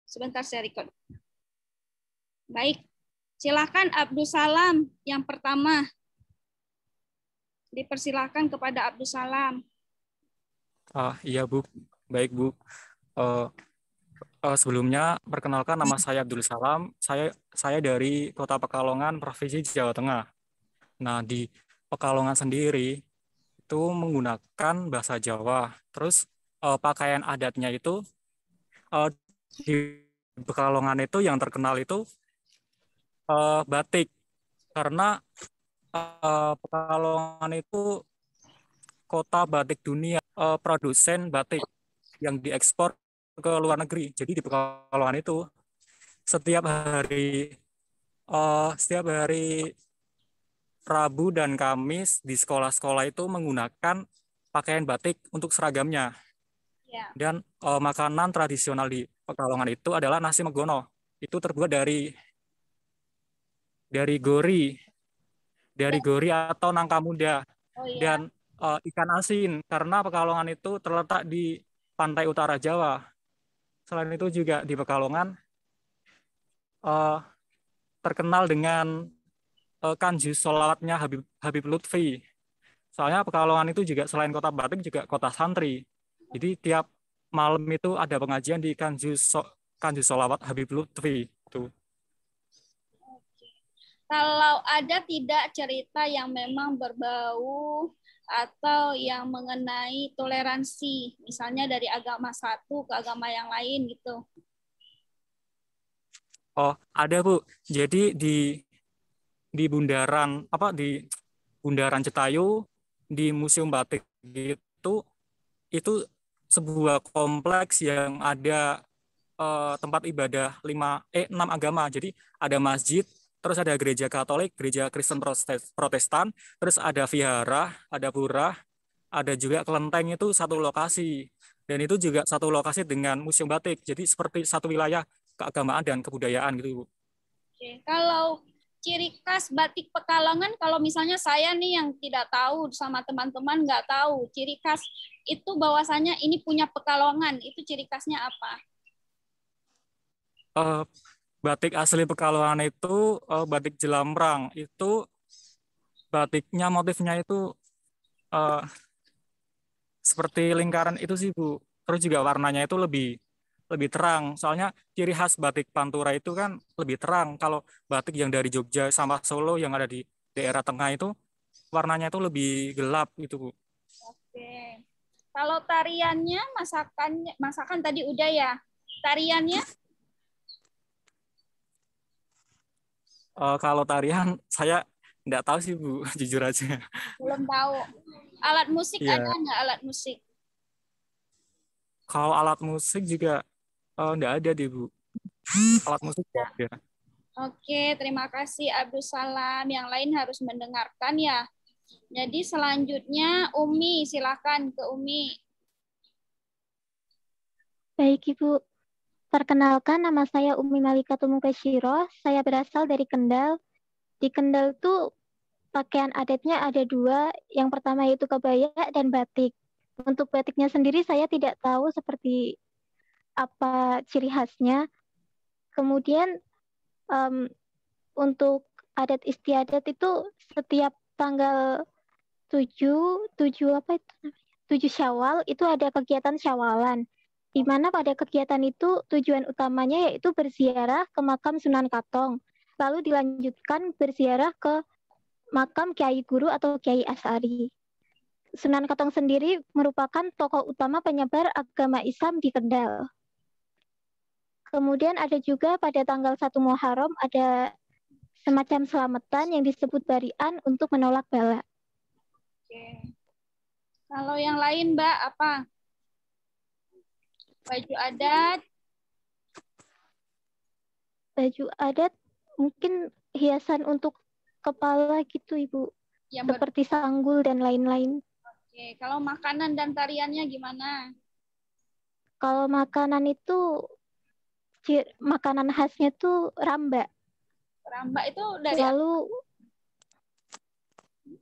Sebentar saya record. Baik, silakan Abdul Salam yang pertama. Dipersilakan kepada Abdul Salam. Iya Bu, baik Bu. Sebelumnya perkenalkan nama saya Abdul Salam. Saya dari Kota Pekalongan, Provinsi Jawa Tengah. Nah, di Pekalongan sendiri itu menggunakan bahasa Jawa. Terus pakaian adatnya itu di Pekalongan itu yang terkenal itu batik. Karena Pekalongan itu kota batik dunia, produsen batik yang diekspor ke luar negeri. Jadi di Pekalongan itu setiap hari setiap hari Rabu dan Kamis di sekolah-sekolah itu menggunakan pakaian batik untuk seragamnya. Ya. Dan makanan tradisional di Pekalongan itu adalah nasi megono. Itu terbuat dari gori atau nangka muda Oh ya. dan ikan asin karena Pekalongan itu terletak di pantai utara Jawa. Selain itu juga di Pekalongan eh, terkenal dengan kanjus solawatnya Habib Lutfi. Soalnya Pekalongan itu juga selain kota batik juga kota santri. Jadi tiap malam itu ada pengajian di kanjus solawat Habib Lutfi. Itu. Kalau ada tidak cerita yang memang berbau atau yang mengenai toleransi, misalnya dari agama satu ke agama yang lain gitu. Oh, ada Bu. Jadi di Bundaran Cetayu di Museum Batik itu sebuah kompleks yang ada tempat ibadah 6 agama. Jadi ada masjid, terus ada gereja Katolik, gereja Kristen Protestan, terus ada vihara, ada pura, ada juga kelenteng itu satu lokasi. Dan itu juga satu lokasi dengan museum batik. Jadi seperti satu wilayah keagamaan dan kebudayaan gitu, Bu. Oke. Kalau ciri khas batik Pekalongan, kalau misalnya saya nih yang tidak tahu sama teman-teman nggak tahu, ciri khas itu bahwasanya ini punya Pekalongan, itu ciri khasnya apa? Eh, Batik asli Pekalongan itu batik jelamrang. Itu batiknya motifnya itu eh, seperti lingkaran itu sih Bu. Terus juga warnanya itu lebih lebih terang. Soalnya ciri khas batik Pantura itu kan lebih terang. Kalau batik yang dari Jogja sama Solo yang ada di daerah tengah itu warnanya itu lebih gelap gitu Bu. Oke. Kalau tariannya, masakan tadi udah ya. Tariannya Kalau tarian saya nggak tahu sih Bu, jujur aja. belum tahu. Alat musik ada Iya. nggak alat musik? Kalau alat musik juga nggak ada deh Bu. Alat musik nggak ada. Oke, terima kasih Abdul Salam. Yang lain harus mendengarkan ya. Jadi selanjutnya Umi, silakan ke Umi. Baik, Ibu. Perkenalkan, nama saya Umi Malika Tumukashiro. Saya berasal dari Kendal. Di Kendal tuh pakaian adatnya ada dua. Yang pertama yaitu kebaya dan batik. Untuk batiknya sendiri saya tidak tahu seperti apa ciri khasnya. Kemudian em, untuk adat istiadat itu setiap tanggal 7 apa itu namanya? 7 Syawal itu ada kegiatan Syawalan. Di mana pada kegiatan itu tujuan utamanya yaitu berziarah ke makam Sunan Katong. Lalu dilanjutkan berziarah ke makam Kiai Guru atau Kiai Asari. Sunan Katong sendiri merupakan tokoh utama penyebar agama Islam di Kendal. Kemudian ada juga pada tanggal 1 Muharram ada semacam selamatan yang disebut barian untuk menolak bala. Oke. Kalau yang lain, Mbak, apa? Baju adat, Baju adat mungkin hiasan untuk kepala gitu Ibu, yang seperti sanggul dan lain-lain. Oke. Kalau makanan dan tariannya gimana? Kalau makanan itu makanan khasnya tuh ramba. Rambak itu dari Lalu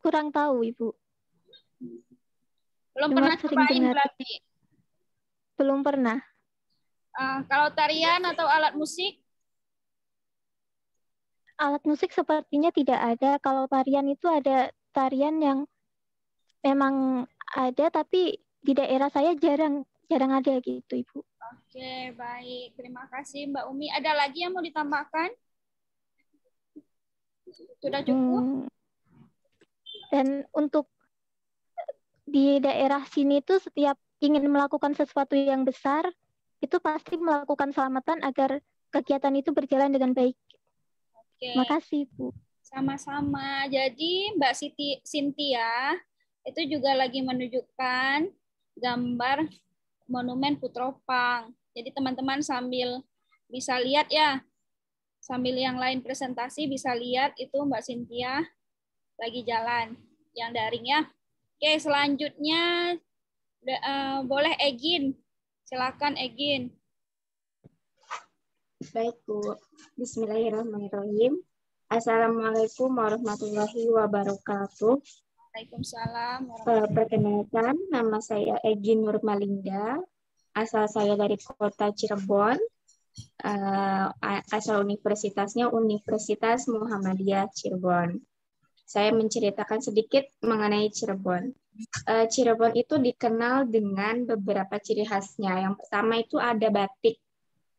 kurang tahu Ibu. belum Cuma pernah sering cobain dengar. berarti. Belum pernah. Kalau tarian atau alat musik? Alat musik sepertinya tidak ada. Kalau tarian itu ada tarian yang memang ada, tapi di daerah saya jarang ada gitu, Ibu. Oke, baik. Terima kasih Mbak Umi. Ada lagi yang mau ditambahkan? Sudah cukup? Dan untuk di daerah sini tuh setiap ingin melakukan sesuatu yang besar, itu pasti melakukan selamatan agar kegiatan itu berjalan dengan baik. Oke. Makasih, Bu. Sama-sama. Jadi Mbak Cynthia itu juga lagi menunjukkan gambar Monumen Putropang. Jadi teman-teman sambil bisa lihat ya, sambil yang lain presentasi bisa lihat itu Mbak Cynthia lagi jalan yang daring ya. Oke, selanjutnya boleh Egin. Silakan Egin. Baik, Bu. Bismillahirrahmanirrahim. Assalamualaikum warahmatullahi wabarakatuh. Waalaikumsalam. Perkenalkan, nama saya Egin Nurmalinda. Asal saya dari kota Cirebon. Asal universitasnya Universitas Muhammadiyah Cirebon. Saya menceritakan sedikit mengenai Cirebon. Cirebon itu dikenal dengan beberapa ciri khasnya. Yang pertama itu ada batik.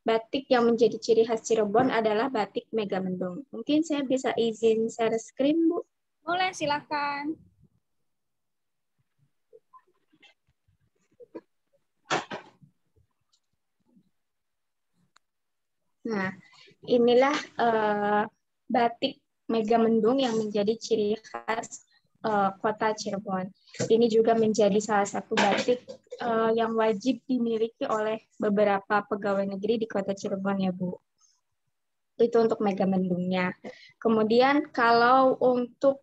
Batik yang menjadi ciri khas Cirebon adalah batik Megamendung. Mungkin saya bisa izin share screen, Bu? Boleh, silakan. Nah, inilah batik Megamendung yang menjadi ciri khas kota Cirebon. Ini juga menjadi salah satu batik yang wajib dimiliki oleh beberapa pegawai negeri di kota Cirebon ya, Bu. Itu untuk Megamendungnya. Kemudian kalau untuk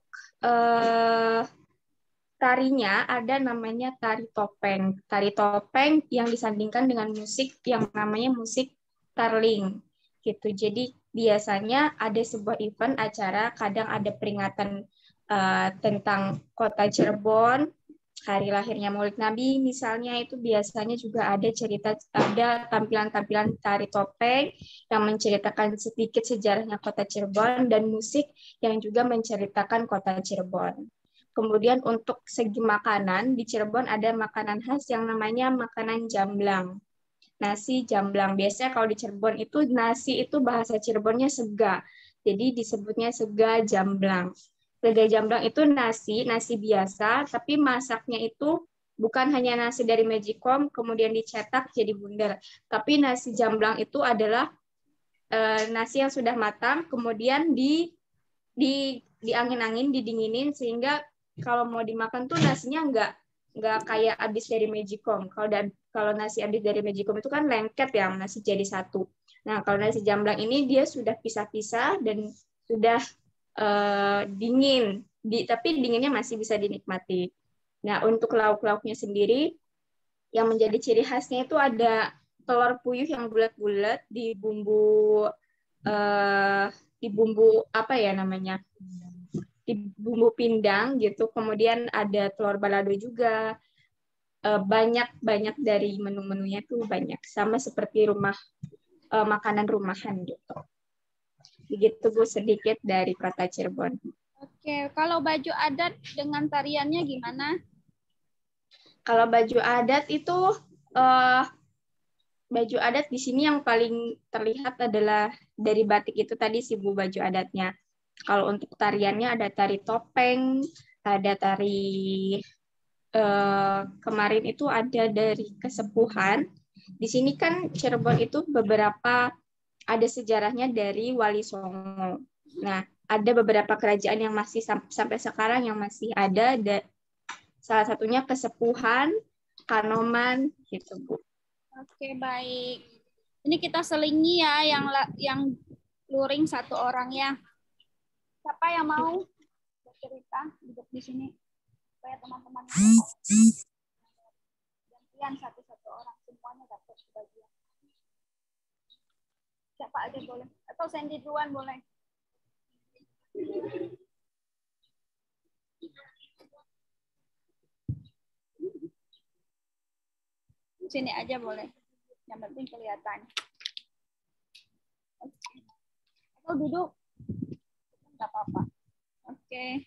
tarinya ada namanya tari topeng. Tari topeng yang disandingkan dengan musik yang namanya musik tarling. Gitu. Jadi biasanya ada sebuah event acara, kadang ada peringatan tentang kota Cirebon, hari lahirnya Maulid Nabi misalnya, itu biasanya juga ada tampilan-tampilan tari topeng yang menceritakan sedikit sejarahnya kota Cirebon dan musik yang juga menceritakan kota Cirebon. Kemudian untuk segi makanan, di Cirebon ada makanan khas yang namanya makanan jamblang. Nasi jamblang. Biasanya kalau di Cirebon itu nasi itu bahasa Cirebonnya sega. Jadi disebutnya sega jamblang. Sega jamblang itu nasi biasa, tapi masaknya itu bukan hanya nasi dari Magicom, kemudian dicetak jadi bundar. Tapi nasi jamblang itu adalah nasi yang sudah matang, kemudian diangin-angin, didinginin, sehingga kalau mau dimakan tuh nasinya nggak kayak habis dari Magicom. Kalau nasi habis dari Magicom itu kan lengket ya, nasi jadi satu. Nah, kalau nasi jamblang ini dia sudah pisah-pisah dan sudah dingin, tapi dinginnya masih bisa dinikmati. Nah, untuk lauk-lauknya sendiri, yang menjadi ciri khasnya itu ada telur puyuh yang bulat-bulat di bumbu apa ya namanya? Di bumbu pindang gitu. Kemudian ada telur balado juga. Banyak dari menu-menunya tuh banyak, sama seperti makanan rumahan gitu. Begitu Bu sedikit dari kota Cirebon. Oke, kalau baju adat dengan tariannya gimana? Kalau baju adat itu baju adat di sini yang paling terlihat adalah dari batik itu tadi sih Bu, baju adatnya. Kalau untuk tariannya ada tari topeng, ada tari kemarin itu ada dari Kesepuhan. Di sini kan Cirebon itu beberapa ada sejarahnya dari Wali Songo. Nah, ada beberapa kerajaan yang masih sampai sekarang yang masih ada. Salah satunya Kesepuhan, Kanoman, gitu Bu. Oke, baik. Ini kita selingi ya, yang luring satu orang ya. Siapa yang mau bercerita duduk di sini supaya teman-teman gantian satu-satu orang, semuanya dapat sebagian. Siapa aja boleh, atau Sandy duluan boleh. Sini aja boleh. Yang penting kelihatan. Oke. Atau duduk. Enggak apa-apa. Oke.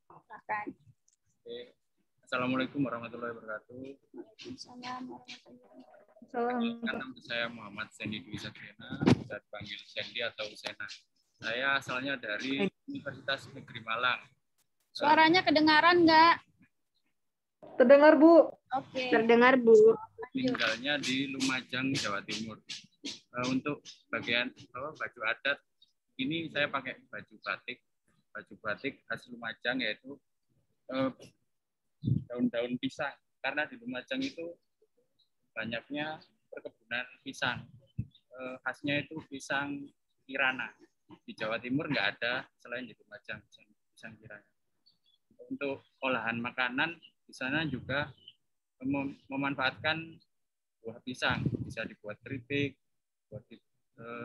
Silakan. Oke. Assalamualaikum warahmatullahi wabarakatuh. Waalaikumsalam warahmatullahi wabarakatuh. Nama saya Muhammad Sendi Dwi Sagrena, bisa dipanggil Sendi atau Sena. Saya asalnya dari Universitas Negeri Malang. Suaranya kedengaran nggak? Terdengar, Bu. Oke. Terdengar, Bu. Tinggalnya di Lumajang, Jawa Timur. Untuk bagian baju adat, ini saya pakai baju batik khas Lumajang, yaitu daun-daun pisang. Karena di Lumajang itu banyaknya perkebunan pisang. Khasnya itu pisang Kirana. Di Jawa Timur nggak ada selain di Lumajang pisang Kirana. Untuk olahan makanan di sana juga memanfaatkan buah pisang, bisa dibuat keripik, buat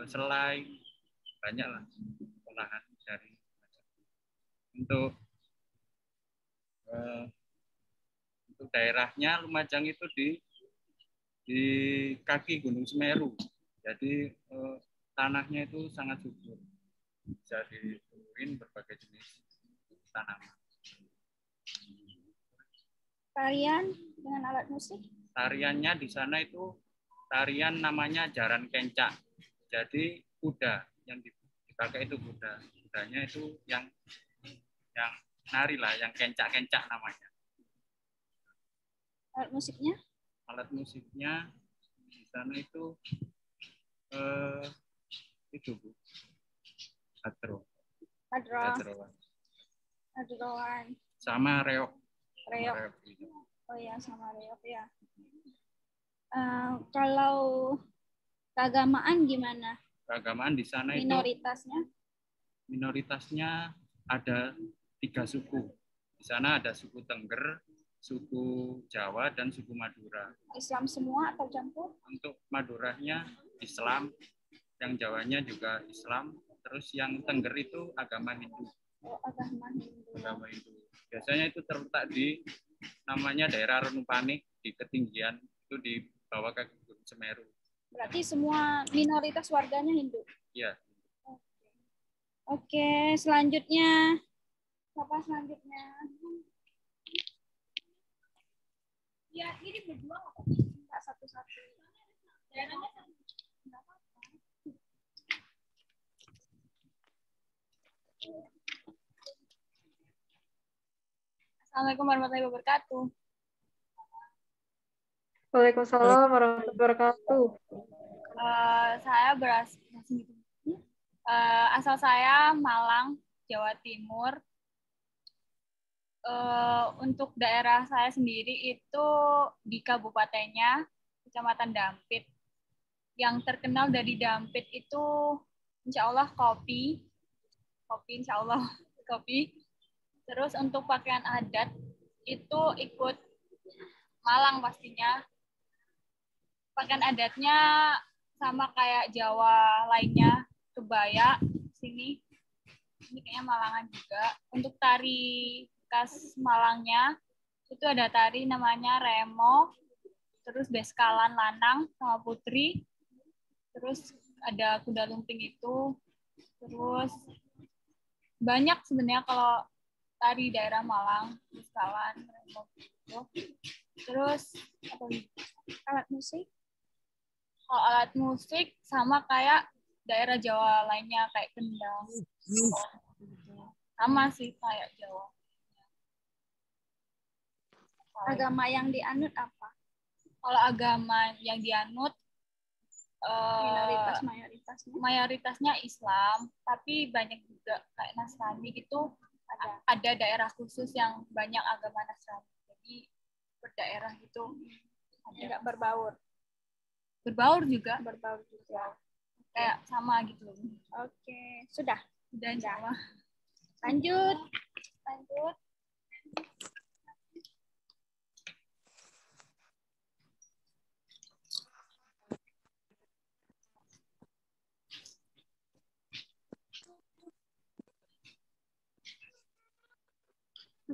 selai, banyaklah olahan dari untuk daerahnya Lumajang itu di kaki Gunung Semeru, jadi tanahnya itu sangat subur, bisa ditemuin berbagai jenis tanaman. Tarian dengan alat musik? Tariannya di sana itu tarian namanya jaran kencak. Jadi kuda yang dipakai itu kudanya itu yang nari lah, yang kencak-kencak namanya. Alat musiknya? Alat musiknya di sana itu Bu, Hadroan. Sama reok. Reok. Oh ya, sama reok ya. Kalau keagamaan gimana? Keagamaan di sana itu minoritasnya ada 3 suku. Di sana ada suku Tengger, suku Jawa, dan suku Madura. Islam semua atau campur? Untuk Maduranya Islam, yang Jawanya juga Islam, terus yang Tengger itu agama Hindu. Oh, agama Hindu. Biasanya itu terletak di namanya daerah Renupane, di ketinggian itu di bawah kaki Gunung Semeru. Berarti semua minoritas warganya Hindu? Iya. Oke, selanjutnya. Siapa selanjutnya? Ya, ini berdua nggak satu-satu. Assalamualaikum warahmatullahi wabarakatuh. Waalaikumsalam warahmatullahi wabarakatuh. Asal saya Malang, Jawa Timur. Untuk daerah saya sendiri itu di kabupatennya Kecamatan Dampit. Yang terkenal dari Dampit itu insya Allah kopi insya Allah kopi. Terus untuk pakaian adat itu ikut Malang pastinya. Pakaian adatnya sama kayak Jawa lainnya, kebaya sini. Ini kayaknya Malangan juga. Untuk tari khas Malangnya itu ada tari namanya remo, terus beskalan lanang sama putri, terus ada kuda lumping itu, terus banyak sebenarnya kalau tari daerah Malang, beskalan, remo gitu. Terus apa lagi? Alat musik? Kalau alat musik sama kayak daerah Jawa lainnya kayak kendang. Sama sih kayak Jawa. Agama yang dianut apa? Kalau agama yang dianut mayoritasnya Islam, tapi banyak juga kayak Nasrani gitu. Ada daerah khusus yang banyak agama Nasrani. Jadi berdaerah gitu. Tidak berbaur. Berbaur juga. Kayak sama gitu. Oke, sudah sama. Lanjut.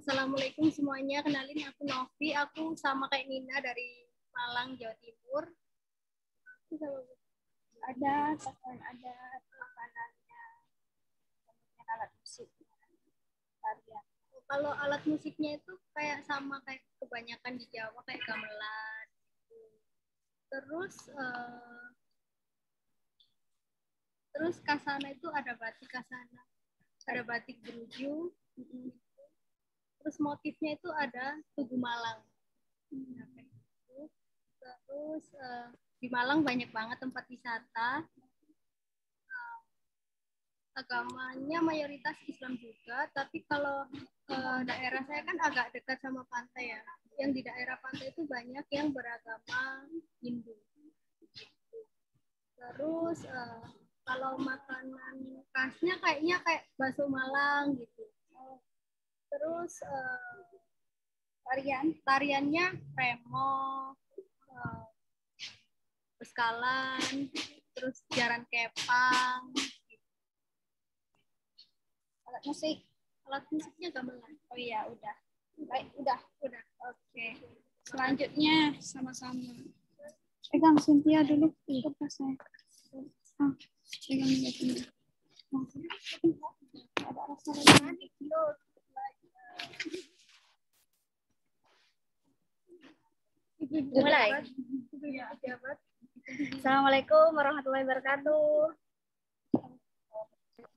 Assalamualaikum semuanya, kenalin aku Novi, aku sama kayak Nina dari Malang, Jawa Timur. Ada sasaran adat, makanannya, kemudian alat musik, tarian. Kalau alat musiknya itu kayak sama kayak kebanyakan di Jawa kayak gamelan. Terus kasana itu ada batik kasana, ada batik beruju. Terus motifnya itu ada Tugu Malang. Terus di Malang banyak banget tempat wisata. Agamanya mayoritas Islam juga, tapi kalau daerah saya kan agak dekat sama pantai ya. Yang di daerah pantai itu banyak yang beragama Hindu. Terus kalau makanan khasnya kayaknya kayak bakso Malang gitu. Terus tariannya remo, beskalan, terus jaran kepang. Alat musiknya gamelan. Oh iya, udah. Baik, udah. Oke. Selanjutnya sama-sama. Pegang Cynthia dulu. Coba saya. Pegang dulu. Ada rasa lagi. Mulai. Assalamualaikum warahmatullahi wabarakatuh.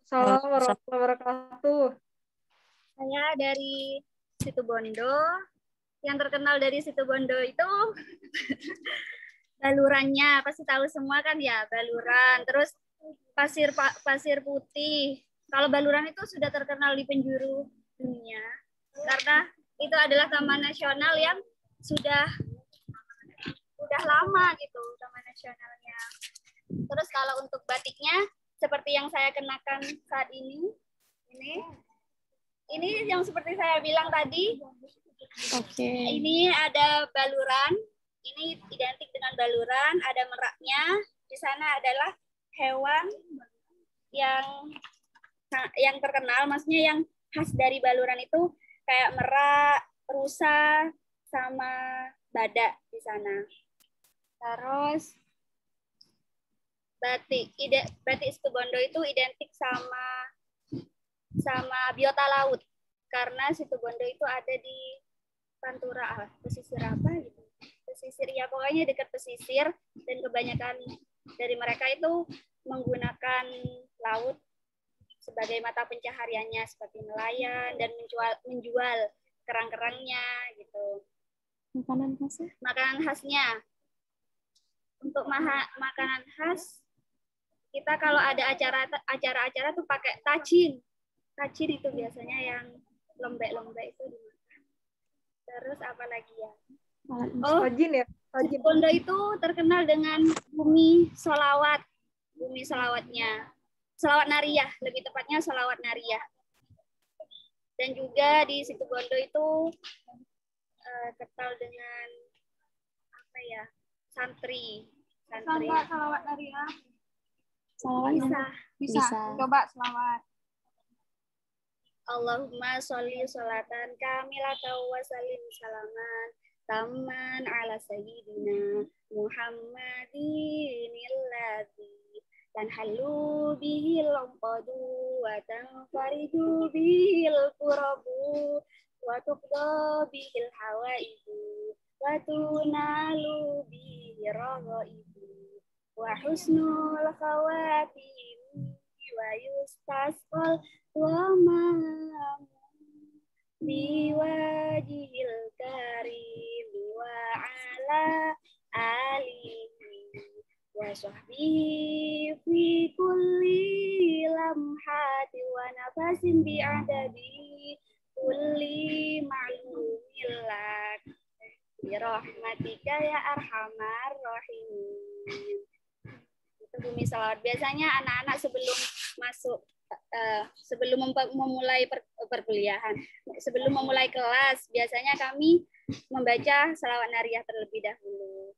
Assalamualaikum warahmatullahi wabarakatuh. Saya dari Situbondo. Yang terkenal dari Situbondo itu balurannya, pasti tahu semua kan ya, baluran. Terus pasir putih. Kalau baluran itu sudah terkenal di penjuru dunia karena itu adalah taman nasional yang sudah lama gitu, taman nasionalnya. Terus kalau untuk batiknya seperti yang saya kenakan saat ini yang seperti saya bilang tadi. Oke. Ini ada baluran, ini identik dengan baluran, ada meraknya. Di sana adalah hewan yang terkenal, maksudnya yang khas dari baluran itu kayak merak, rusa, sama badak di sana. Terus batik Situbondo itu identik sama biota laut karena Situbondo itu ada di Pantura, pesisir apa gitu. Pesisir ya, pokoknya dekat pesisir, dan kebanyakan dari mereka itu menggunakan laut sebagai mata pencahariannya seperti nelayan dan menjual kerang-kerangnya gitu. Makanan khasnya. Untuk makanan khas, kita kalau ada acara-acara tuh pakai tajin. Tajin itu biasanya yang lembek-lembek itu dimakan. Terus apa lagi ya? Tajin ya? Tajin. Bondo itu terkenal dengan bumi solawat. Bumi solawatnya. Solawat Nariyah, lebih tepatnya solawat Nariyah. Dan juga di Situbondo itu kental dengan apa ya? Santri. Salawat Nariyah. Bisa. Coba selawat. Allahumma sholli sholatan kamilatan wa sallim salaman tamman ala sayyidina Muhammadin alladzi tanhalu bihil uqadu wa tanfariju bihil qurabu wa tuqda bihil hawaidu wa tunalu bihi raghaibu wa husnul khawatim wa yustasqal wa ma biwajihil karim wa ala alihi wa sahbihi fi kulli lamhati wa nafasin bi'adadi kulli ma'lumil lak bi rahmatika ya arhamar rahimin. Itu bumi salawat. Biasanya anak-anak sebelum memulai perkuliahan, sebelum memulai kelas, biasanya kami membaca salawat nariyah terlebih dahulu.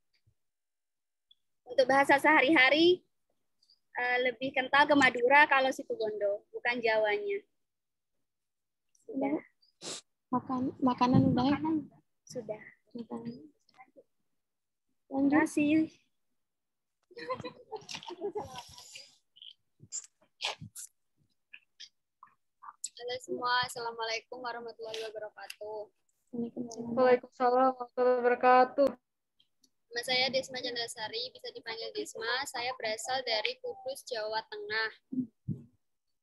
Untuk bahasa sehari-hari lebih kental ke Madura kalau Situbondo, bukan Jawanya. Sudah. Makanan udah ya? Sudah. Lanjut. Terima kasih. Halo semua, Assalamualaikum warahmatullahi wabarakatuh. Waalaikumsalam warahmatullahi wabarakatuh. Nama saya Desma Chandasari, bisa dipanggil Desma. Saya berasal dari Kudus, Jawa Tengah.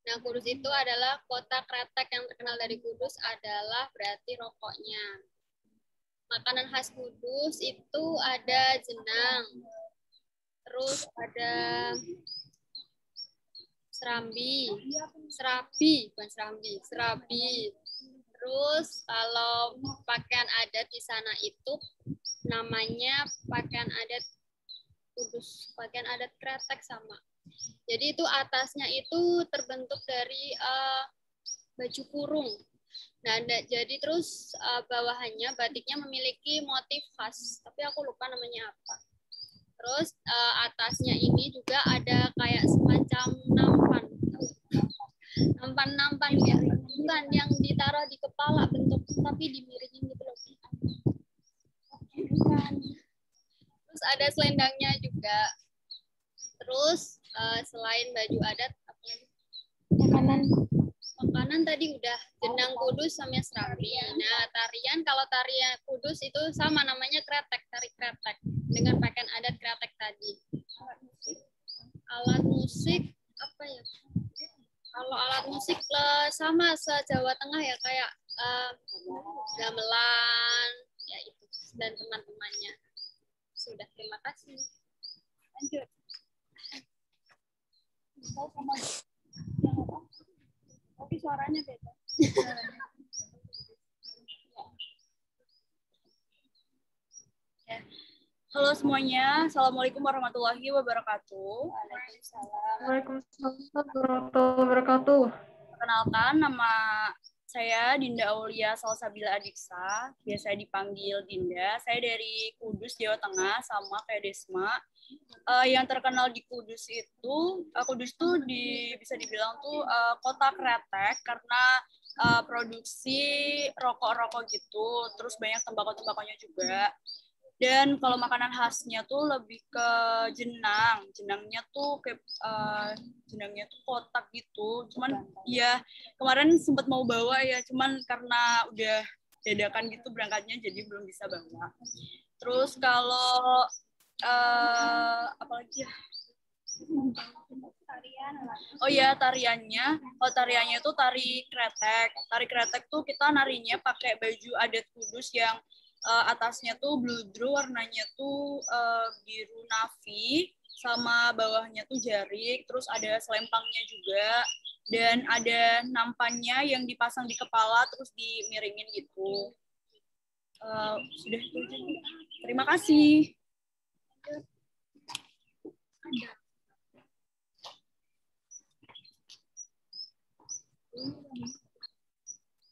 Nah, Kudus itu adalah kota kretek. Yang terkenal dari Kudus adalah berarti rokoknya. Makanan khas Kudus itu ada jenang, terus ada serabi. Terus kalau pakaian adat di sana itu namanya pakaian adat Kudus, pakaian adat kretek sama. Jadi itu atasnya itu terbentuk dari baju kurung. Nah, jadi terus bawahannya batiknya memiliki motif khas, tapi aku lupa namanya apa. Terus atasnya ini juga ada kayak semacam nampan ya, bukan yang ditaruh di kepala bentuk tapi dimiringin gitu loh. Terus ada selendangnya juga. Terus selain baju adat, apa lagi? Makanan tadi udah jenang Kudus sama serabi. Nah, kalau tarian Kudus itu sama namanya kretek, tari kretek dengan pakaian adat kretek tadi. Alat musik apa ya? Kalau alat musik sama se-Jawa Tengah ya, kayak gamelan ya itu dan teman-temannya. Sudah, terima kasih. Lanjut. Tapi suaranya beda. Halo semuanya, Assalamualaikum warahmatullahi wabarakatuh. Waalaikumsalam warahmatullahi wabarakatuh. Perkenalkan, nama saya Dinda Aulia Salsabila Adiksa, biasa dipanggil Dinda. Saya dari Kudus, Jawa Tengah, sama kayak Desma. Yang terkenal di Kudus itu, Kudus tuh bisa dibilang tuh kota kretek karena produksi rokok-rokok gitu, terus banyak tembakau-tembakonya juga. Dan kalau makanan khasnya tuh lebih ke jenang. Jenangnya tuh kotak gitu. Cuman ya kemarin sempat mau bawa ya, cuman karena udah dadakan gitu berangkatnya jadi belum bisa bawa. Terus kalau apa lagi ya? Oh ya, tariannya. Kalau tariannya itu tari kretek. Tari kretek tuh kita narinya pakai baju adat Kudus yang atasnya tuh bludru, warnanya tuh biru navy, sama bawahnya tuh jarik, terus ada selempangnya juga, dan ada nampannya yang dipasang di kepala terus dimiringin gitu. Sudah itu aja. Terima kasih.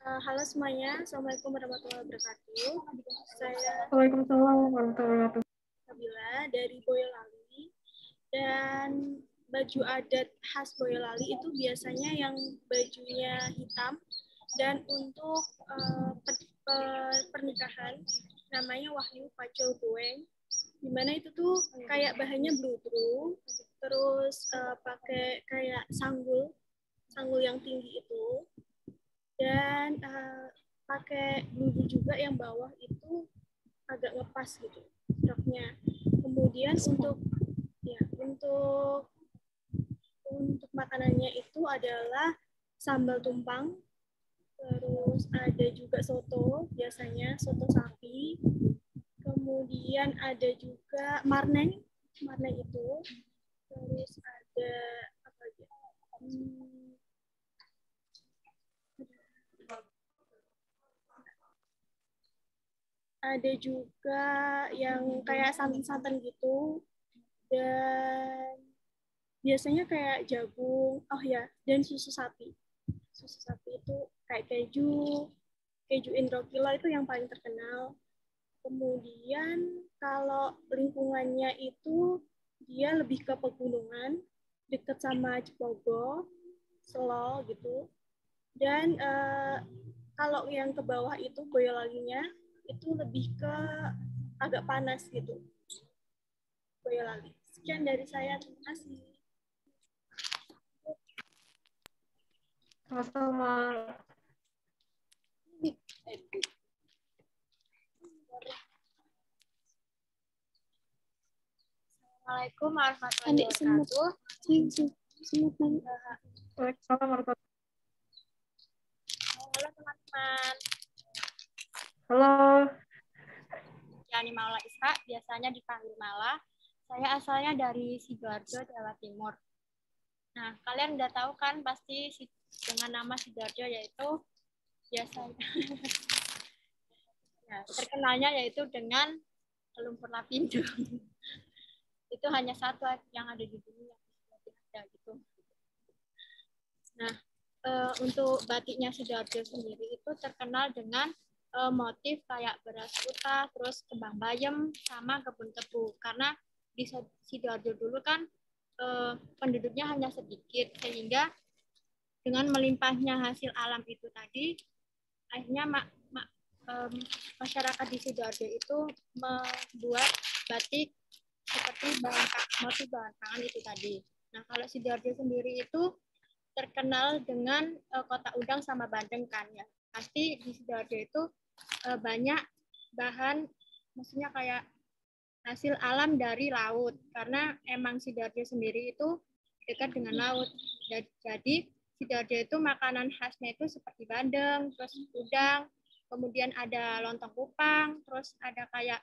Halo semuanya, Assalamualaikum warahmatullahi wabarakatuh. Saya Waalaikumsalam warahmatullahi wabarakatuh. Nabila dari Boyolali, dan baju adat khas Boyolali itu biasanya yang bajunya hitam, dan untuk pernikahan namanya Wahyu Pacul Goeng, dimana itu tuh kayak bahannya bludru, terus pakai kayak sanggul yang tinggi itu, dan pakai bludru juga yang bawah itu agak ngepas gitu roknya. Kemudian untuk makanannya itu adalah sambal tumpang, terus ada juga soto, biasanya soto sapi. Kemudian ada juga marneng itu. Terus ada apa lagi? Ada juga yang kayak santan-santan gitu, dan biasanya kayak jagung, dan susu sapi. Susu sapi itu kayak keju Indrokilo itu yang paling terkenal. Kemudian kalau lingkungannya itu dia lebih ke pegunungan, dekat sama Cipogo, Selo gitu. Dan kalau yang ke bawah itu Boyolalinya itu lebih ke agak panas gitu. Boyolali. Sekian dari saya, terima kasih. Sama-sama. Assalamualaikum warahmatullahi wabarakatuh. Waalaikumsalam warahmatullahi. Halo teman-teman. Halo. Yani Maula Isra, biasanya dipanggil Mala. Saya asalnya dari Sidoarjo, Jawa Timur. Nah, kalian udah tahu kan pasti dengan nama Sidoarjo yaitu biasanya ya, terkenalnya yaitu dengan lumpur lapindo. Itu hanya satu yang ada di dunia ada gitu. Nah, untuk batiknya Sidoarjo sendiri itu terkenal dengan motif kayak beras putih, terus kembang bayam, sama kebun tebu. Karena di Sidoarjo dulu kan penduduknya hanya sedikit, sehingga dengan melimpahnya hasil alam itu tadi, akhirnya masyarakat di Sidoarjo itu membuat batik seperti motif bahan pangan itu tadi. Nah, kalau Sidoarjo sendiri itu terkenal dengan kota udang sama bandeng kan ya. Pasti di Sidoarjo itu banyak bahan, maksudnya kayak hasil alam dari laut, karena emang Sidoarjo sendiri itu dekat dengan laut. Jadi Sidoarjo itu makanan khasnya itu seperti bandeng, terus udang, kemudian ada lontong kupang, terus ada kayak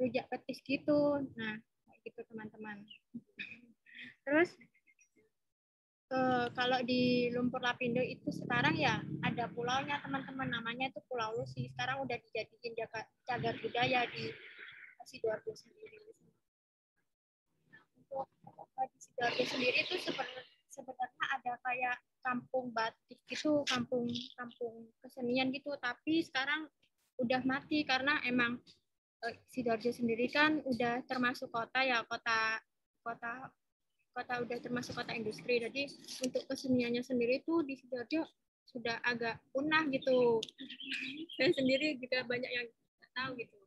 rujak petis gitu. Nah, kayak gitu teman-teman. Terus kalau di Lumpur Lapindo itu sekarang ya ada pulaunya teman-teman, namanya itu Pulau Lusi. Sekarang udah dijadiin cagar budaya di Sidoarjo sendiri. Untuk di Sidoarjo sendiri itu sebenarnya ada kayak kampung batik gitu, kampung kesenian gitu, tapi sekarang udah mati karena emang Sidoarjo sendiri kan udah termasuk kota ya, kota udah termasuk kota industri. Jadi untuk keseniannya sendiri itu di Sidoarjo sudah agak punah gitu. Saya sendiri juga banyak yang nggak tahu gitu.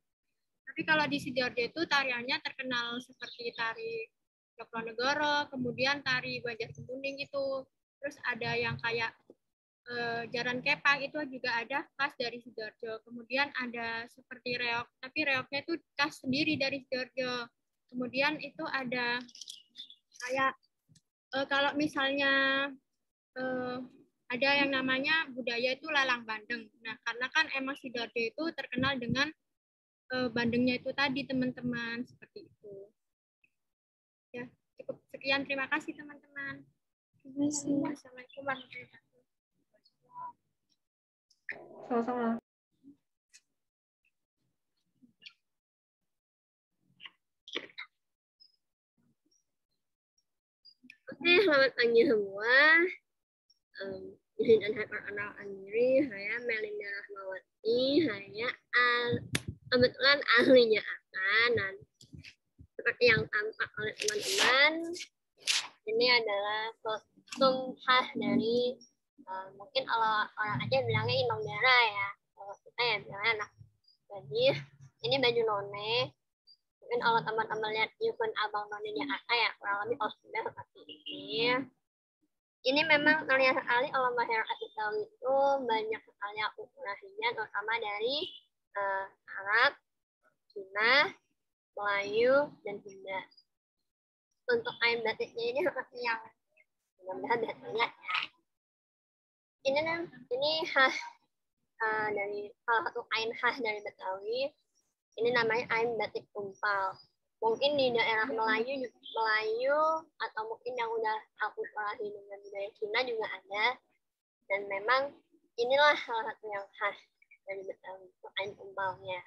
Tapi kalau di Sidoarjo itu tariannya terkenal seperti tari Jogjonegoro, kemudian tari Banjar Kemuning itu. Terus ada yang kayak Jaran Kepang itu juga ada khas dari Sidoarjo. Kemudian ada seperti reok, tapi reoknya itu khas sendiri dari Sidoarjo. Kemudian itu ada kayak kalau misalnya ada yang namanya budaya itu lalang bandeng. Nah, karena kan emang Sidoarjo itu terkenal dengan bandengnya itu tadi teman-teman, seperti itu. Ya, cukup sekian. Terima kasih teman-teman. Terima kasih. Assalamualaikum warahmatullahi wabarakatuh. Sama-sama. Oke, selamat pagi semua. Izin dan perkenalan diri, saya Melinda Rahmawati. Saya kebetulan ahlinya akan, dan seperti yang tampak oleh teman-teman, ini adalah kostum khas dari mungkin kalau orang Aceh bilangnya Indong Dara ya, kalau kita ya bilangnya anak. Jadi ini baju none. Mungkin kalau teman-teman lihat event Abang None Jakarta ya, kurang lebih kostumnya seperti ini. Ini memang terlihat sekali kalau masyarakat Betawi itu banyak sekali akulturasinya, terutama dari Arab, Cina, Melayu, dan Sunda. Untuk kain batiknya ini seperti yang mudah-mudahan bisa terlihat ya. Ini khas dari salah satu kain khas dari Betawi. Ini namanya kain batik tumpal. Mungkin di daerah Melayu atau mungkin yang udah akulturasi dengan budaya Cina juga ada. Dan memang inilah salah satu yang khas dari Betawi, kain tumpalnya.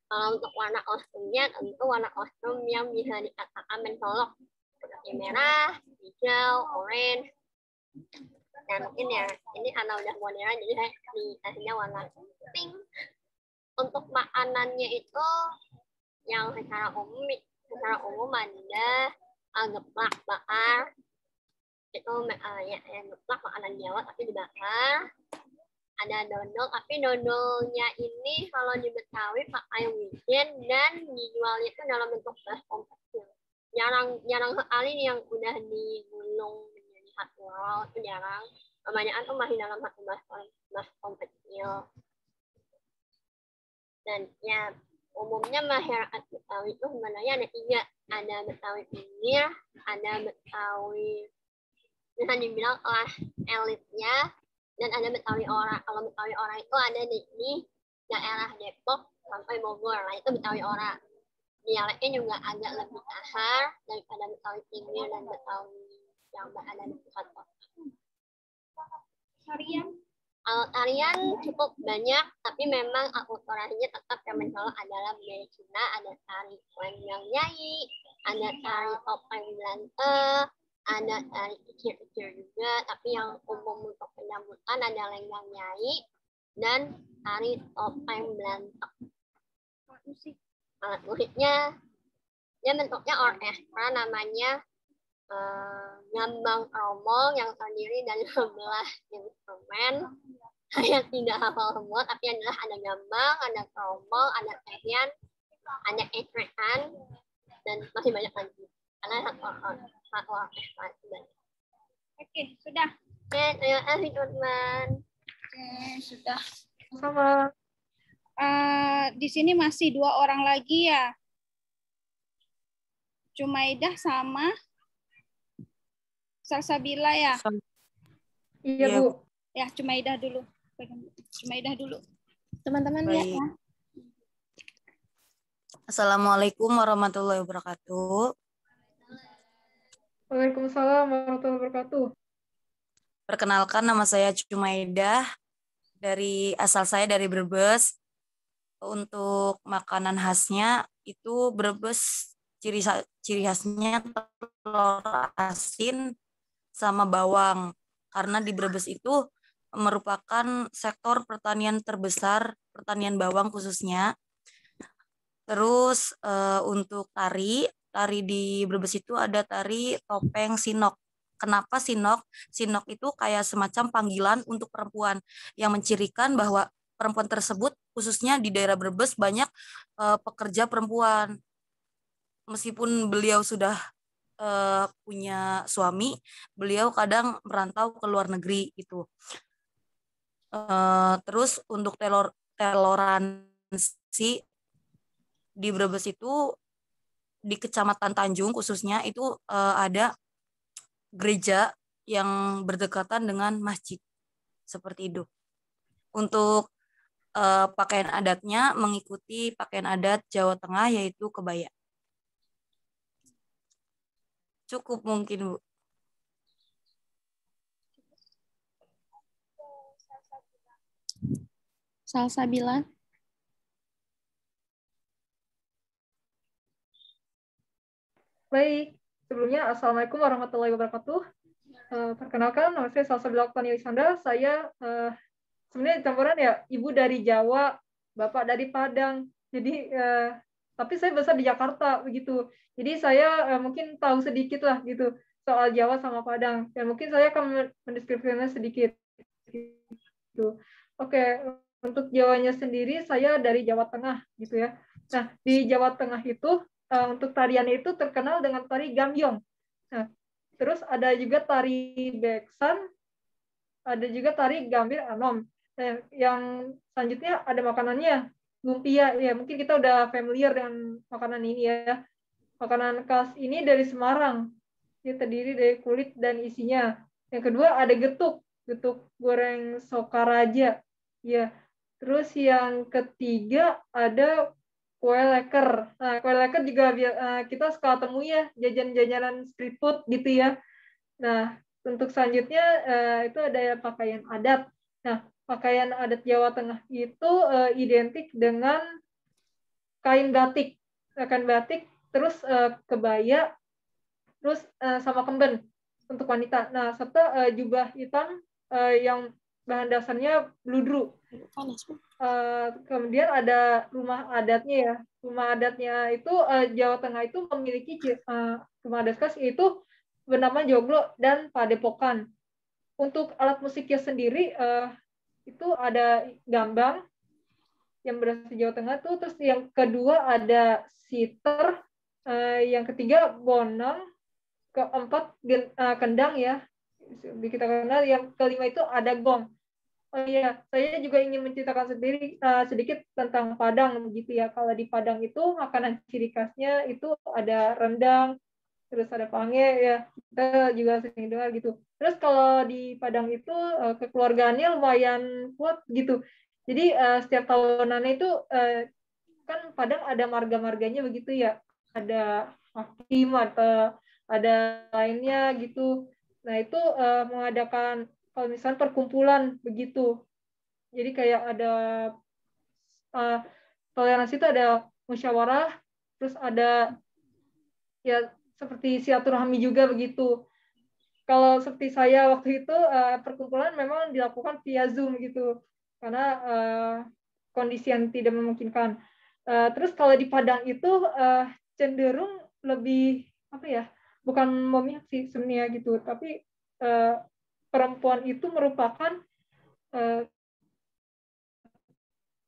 Kalau untuk warna kostumnya, tentu warna kostum yang bisa dikatakan mencolok seperti merah, hijau, orange. Dan mungkin ya ini karena udah modern jadi saya dikasihnya warna pink. Untuk makanannya itu yang secara umum ada geplak bakar. Itu ya geplak makanan Jawa tapi dibakar. Ada dodol, tapi dodolnya ini kalau di Betawi pakai wijen dan dijualnya itu dalam bentuk baskom kecil. jarang sekali nih yang udah digulung menjadi satu roll, itu jarang. Kebanyakan tuh masih dalam satu baskom kecil. Dan ya umumnya masyarakat Betawi itu sebenarnya ada 3, ada Betawi pinggir, ada Betawi bisa dibilang kelas elitnya, dan ada Betawi Ora. Kalau Betawi Ora itu ada di daerah Depok sampai Bogor, nah itu Betawi Ora. Dialeknya juga agak lebih kasar daripada Betawi pinggir dan Betawi yang berada di pusat kota. Tarian cukup banyak, tapi memang akulturasinya tetap yang mencolok adalah budaya Cina. Ada tari Lenggang Nyai, ada tari topeng Belanda, ada tari kecil-kecil juga, tapi yang umum untuk penyambutan ada Lenggang Nyai dan tari topeng Belanda. Alat musiknya, dia bentuknya orkestra, namanya ngambang romong yang terdiri dari 11 instrumen. Saya tidak hafal semua, tapi adalah ada ngambang, ada romong, ada tarian, ada ekrekan, dan masih banyak lagi. Karena satu orkestra itu banyak. Oke, sudah. Oke, terima kasih teman-teman. Oke, sudah. Sama. Di sini masih 2 orang lagi ya. Jumaidah sama Salsabila ya. Iya, Bu. Ya, Jumaidah dulu. Jumaidah dulu. Teman-teman ya. Assalamualaikum warahmatullahi wabarakatuh. Waalaikumsalam warahmatullahi wabarakatuh. Perkenalkan, nama saya Jumaidah. Asal saya dari Brebes. Untuk makanan khasnya itu Brebes, ciri khasnya telur asin sama bawang. Karena di Brebes itu merupakan sektor pertanian terbesar, pertanian bawang khususnya. Terus untuk tari di Brebes itu ada tari topeng sinok. Kenapa sinok? Sinok itu kayak semacam panggilan untuk perempuan yang mencirikan bahwa perempuan tersebut, khususnya di daerah Brebes, banyak pekerja perempuan. Meskipun beliau sudah punya suami, beliau kadang merantau ke luar negeri gitu. Terus untuk toleransi di Brebes itu, di Kecamatan Tanjung khususnya itu ada gereja yang berdekatan dengan masjid seperti itu. Untuk pakaian adatnya mengikuti pakaian adat Jawa Tengah, yaitu kebaya. Cukup mungkin, Bu. Salsabila. Baik, sebelumnya Assalamualaikum warahmatullahi wabarakatuh. Perkenalkan, nama saya Salsabila Oktania Isanda. Saya sebenarnya campuran ya, ibu dari Jawa, bapak dari Padang. Jadi, tapi saya besar di Jakarta begitu. Jadi saya mungkin tahu sedikit lah gitu soal Jawa sama Padang. Dan mungkin saya akan mendeskripsikannya sedikit. Gitu. Oke, untuk Jawanya sendiri saya dari Jawa Tengah gitu ya. Nah, di Jawa Tengah itu untuk tarian itu terkenal dengan tari gambyong. Nah, terus ada juga tari beksan, ada juga tari gambir anom. Nah, yang selanjutnya ada makanannya, lumpia. Ya, mungkin kita udah familiar dengan makanan ini ya. Makanan khas ini dari Semarang. Dia terdiri dari kulit dan isinya. Yang kedua ada getuk goreng Sokaraja. Ya. Terus yang ketiga ada kue leker. Nah, kue leker juga kita suka temui ya, jajan-jajanan street food gitu ya. Nah, untuk selanjutnya itu ada pakaian adat. Nah, pakaian adat Jawa Tengah itu identik dengan kain batik. Kain batik, terus kebaya, terus sama kemben untuk wanita. Nah, serta jubah hitam yang bahan dasarnya bludru. Kemudian ada rumah adatnya ya. Rumah adatnya itu Jawa Tengah itu memiliki rumah adat khas itu bernama joglo dan padepokan. Untuk alat musiknya sendiri itu ada gambang yang berasal Jawa Tengah tuh. Terus yang kedua ada siter, yang ketiga bonang, keempat kendang ya, kita kenal. Yang kelima itu ada gong. Oh iya, saya juga ingin menceritakan sedikit tentang Padang begitu ya. Kalau di Padang itu makanan ciri khasnya itu ada rendang, terus ada pange ya, kita juga sering dengar gitu. Terus kalau di Padang itu kekeluargaannya lumayan kuat gitu. Jadi setiap tahunannya itu kan Padang ada marga-marganya begitu ya, ada hakim atau ada lainnya gitu. Nah itu mengadakan kalau misalnya perkumpulan begitu. Jadi kayak ada toleransi itu ada musyawarah, terus ada ya seperti silaturahmi juga begitu. Kalau seperti saya waktu itu perkumpulan memang dilakukan via Zoom gitu karena kondisi yang tidak memungkinkan. Terus kalau di Padang itu cenderung lebih apa ya? Bukan memihak sih sebenarnya gitu, tapi perempuan itu merupakan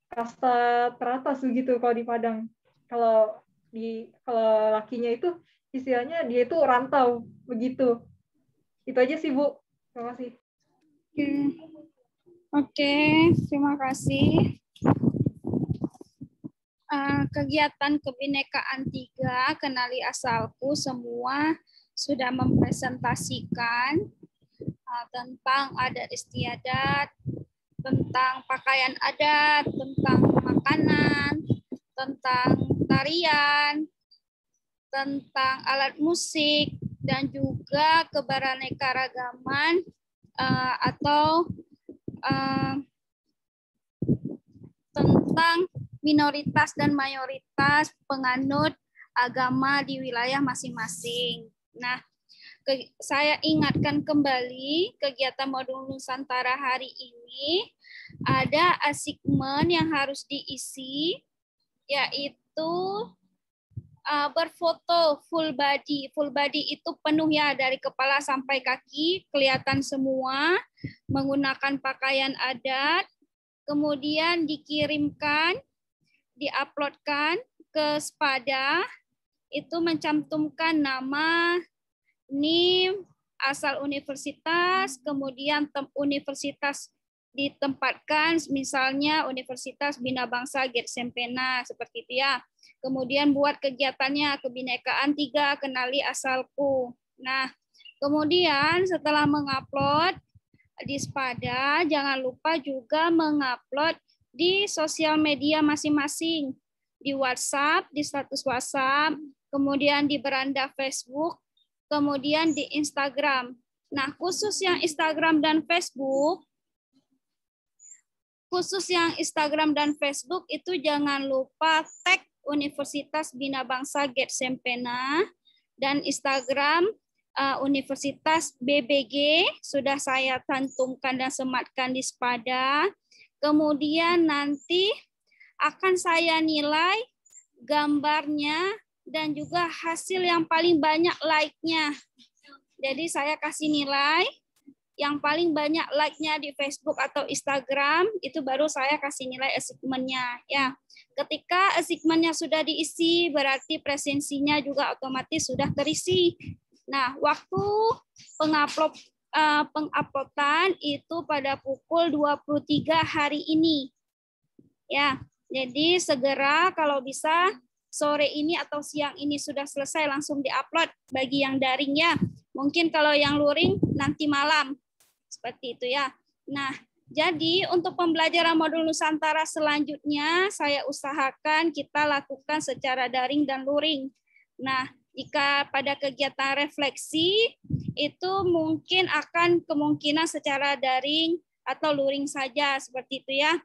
kasta teratas begitu kalau di Padang. Kalau lakinya itu istilahnya dia itu rantau begitu. Itu aja sih Bu. Terima kasih. Oke, terima kasih. Kegiatan kebinekaan 3, kenali asalku, semua sudah mempresentasikan tentang adat istiadat, tentang pakaian adat, tentang makanan, tentang tarian, tentang alat musik, dan juga keberaneka-ragaman atau tentang minoritas dan mayoritas penganut agama di wilayah masing-masing. Nah, saya ingatkan kembali kegiatan modul Nusantara hari ini ada assignment yang harus diisi, yaitu berfoto full body. Full body itu penuh ya, dari kepala sampai kaki, kelihatan semua, menggunakan pakaian adat, kemudian dikirimkan, diuploadkan ke Spada, itu mencantumkan nama, NIM, asal universitas, kemudian universitas ditempatkan, misalnya Universitas Bina Bangsa Gersempena, seperti itu ya. Kemudian buat kegiatannya, kebinekaan 3, kenali asalku. Nah, kemudian setelah mengupload di Spada, jangan lupa juga mengupload di sosial media masing-masing, di WhatsApp, di status WhatsApp, kemudian di beranda Facebook, kemudian di Instagram. Nah, khusus yang Instagram dan Facebook, itu jangan lupa tag Universitas Bina Bangsa Gersempena dan Instagram Universitas BBG sudah saya cantumkan dan sematkan di Spada. Kemudian nanti akan saya nilai gambarnya dan juga hasil yang paling banyak like-nya. Jadi saya kasih nilai yang paling banyak like-nya di Facebook atau Instagram, itu baru saya kasih nilai assignment-nya. Ya. Ketika assignment-nya sudah diisi, berarti presensinya juga otomatis sudah terisi. Nah, waktu penguploadan itu pada pukul 23 hari ini. Ya, jadi segera kalau bisa sore ini atau siang ini sudah selesai langsung diupload bagi yang daring ya. Mungkin kalau yang luring nanti malam. Seperti itu ya. Nah, jadi untuk pembelajaran modul Nusantara selanjutnya saya usahakan kita lakukan secara daring dan luring. Nah, jika pada kegiatan refleksi itu mungkin akan kemungkinan secara daring atau luring saja seperti itu ya.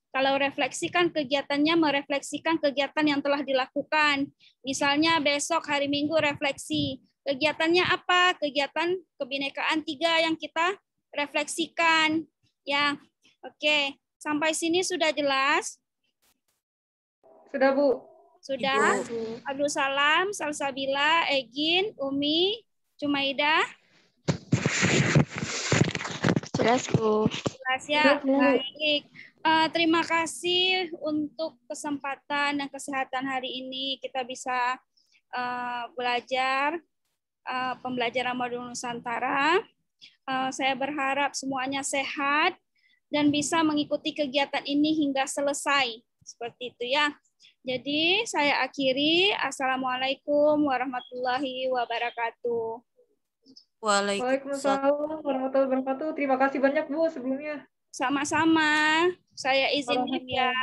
Kalau refleksi kan kegiatannya merefleksikan kegiatan yang telah dilakukan. Misalnya besok hari Minggu refleksi. Kegiatannya apa? Kegiatan kebinekaan 3 yang kita refleksikan. Ya, oke. Sampai sini sudah jelas? Sudah, Bu. Sudah. Abdul Salam, Salsabila, Egin, Umi, Cumaidah. Jelas, Bu. Jelas ya. Baik. Terima kasih untuk kesempatan dan kesehatan hari ini. Kita bisa belajar pembelajaran modul Nusantara. Saya berharap semuanya sehat dan bisa mengikuti kegiatan ini hingga selesai. Seperti itu ya. Jadi saya akhiri. Assalamualaikum warahmatullahi wabarakatuh. Waalaikumsalam warahmatullahi wabarakatuh. Terima kasih banyak Bu sebelumnya. Sama-sama. Saya izin ya.